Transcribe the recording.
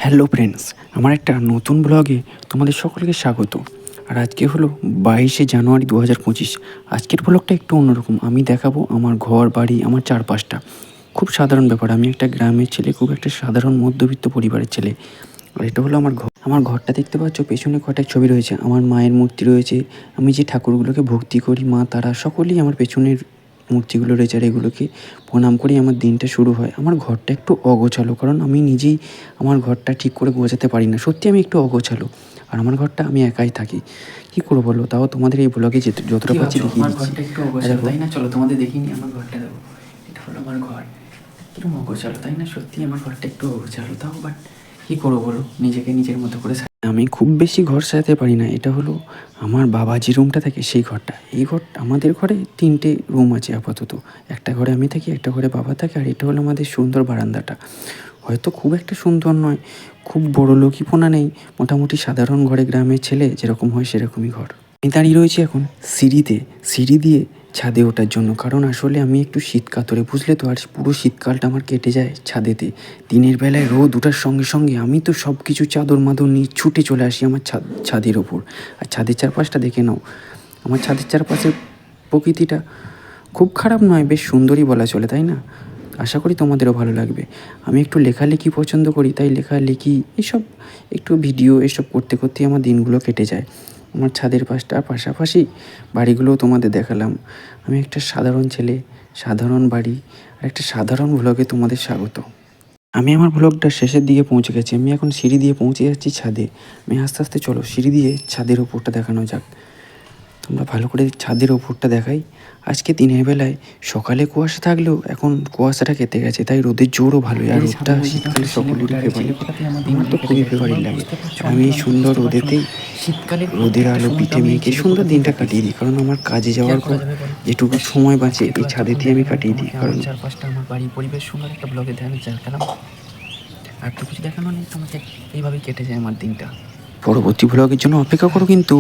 Hello friends, আমার একটা নতুন ব্লগে তোমাদের সকলকে স্বাগত। আর আজকে হলো 22শে জানুয়ারি 2025। আজকের ব্লগটা একটু অন্যরকম। আমি দেখাবো আমার ঘর বাড়ি, আমার চারপাশটা। খুব সাধারণ ব্যাপার। আমি একটা গ্রামের ছেলে, খুব একটা সাধারণ মধ্যবিত্ত পরিবারের ছেলে। আর এটা হলো আমার ঘর। আমার ঘরটা দেখতে পাচ্ছ, পেছনে কটা ছবি রয়েছে, আমার মায়ের মূর্তি রয়েছে। আমি যে ঠাকুরগুলোকে ভক্তি করি, মা তারা সকলেই আমার পেছনের মূর্তিগুলো রয়েছে। আর এগুলোকে প্রণাম করেই আমার দিনটা শুরু হয়। আমার ঘরটা একটু অগোছালো, কারণ আমি নিজেই আমার ঘরটা ঠিক করে গোছাতে পারি না। সত্যি আমি একটু অগোছালো। আর আমার ঘরটা আমি একাই থাকি। কী করবো বলো? তাও তোমাদের এই ব্লগে যতটা পারছি দেখিয়ে দিচ্ছি। ঘরটা একটু অগোছালো, তাই না? চলো তোমাদের দেখিয়ে নিই আমার ঘরটা। দেবো, এটা হলো আমার ঘর। কিরকম অগোছালো, তাই না? সত্যি আমার ঘরটা একটু অগোছালো, তাও বাট কী করবো বলো, নিজেকে নিজের মতো করে আমি খুব বেশি ঘর সাজাতে পারি না। এটা হলো আমার বাবা যে রুমটা থাকে সেই ঘরটা। এই আমাদের ঘরে 3টে রুম আছে আপাতত। একটা ঘরে আমি থাকি, একটা ঘরে বাবা থাকে, আর এটা হলো আমাদের সুন্দর বারান্দাটা। হয়তো খুব একটা সুন্দর নয়, খুব বড়লোকিপনা নেই, মোটামুটি সাধারণ ঘরে, গ্রামের ছেলে যেরকম হয় সেরকমই ঘর। আমি দাঁড়িয়ে রয়েছি এখন সিঁড়ি দিয়ে ছাদে ওঠার জন্য, কারণ আসলে আমি একটু শীত কাতরে, বুঝলে তো। আর পুরো শীতকালটা আমার কেটে যায় ছাদেতে। দিনের বেলায় রোদ ওঠার সঙ্গে সঙ্গে আমি তো সব কিছু চাদর মাদর নিয়ে ছুটে চলে আসি আমার ছাদের ওপর। আর ছাদের চারপাশটা দেখে নাও। আমার ছাদের চারপাশের প্রকৃতিটা খুব খারাপ নয়, বেশ সুন্দরই বলা চলে, তাই না? আশা করি তোমাদেরও ভালো লাগবে। আমি একটু লেখালেখি পছন্দ করি, তাই লেখালেখি এসব একটু ভিডিও এসব করতে করতেই আমার দিনগুলো কেটে যায়। আমার ছাদের পাশাপাশি বাড়িগুলোও তোমাদের দেখালাম। আমি একটা সাধারণ ছেলে, সাধারণ বাড়ি, আর একটা সাধারণ ব্লগে তোমাদের স্বাগত। আমি আমার ব্লগটা শেষের দিকে পৌঁছে গেছি। আমি এখন সিঁড়ি দিয়ে পৌঁছে যাচ্ছি ছাদে। আমি আস্তে আস্তে, চলো সিঁড়ি দিয়ে ছাদের ওপরটা দেখানো যাক। তোমরা ভালো করে ছাদের ওপরটা দেখাই। আজকে দিনের বেলায় সকালে কুয়াশা থাকলেও এখন কুয়াশাটা কেটে গেছে, তাই রোদের জোরও ভালোই। আর রোদটা শীতকালে সকলেরই ফেভারিট, আমার তো খুবই ফেভারিট লাগে। আমি এই সুন্দর রোদেতেই, রোদের আলো পিঠে মেখে সুন্দর দিনটা কাটিয়ে দিই, কারণ আমার কাজে যাওয়ার পর যেটুকু সময় বাঁচে এই ছাদেতেই আমি কাটিয়ে দিই। কারণ চারপাশটা আমার বাড়ির পরিবেশ সুন্দর একটা ব্লগে দেখালাম। আর তো কিছু দেখানো নেই তোমাকে, এইভাবেই কেটে যায় আমার দিনটা। পরবর্তী ব্লগের জন্য অপেক্ষা করো কিন্তু।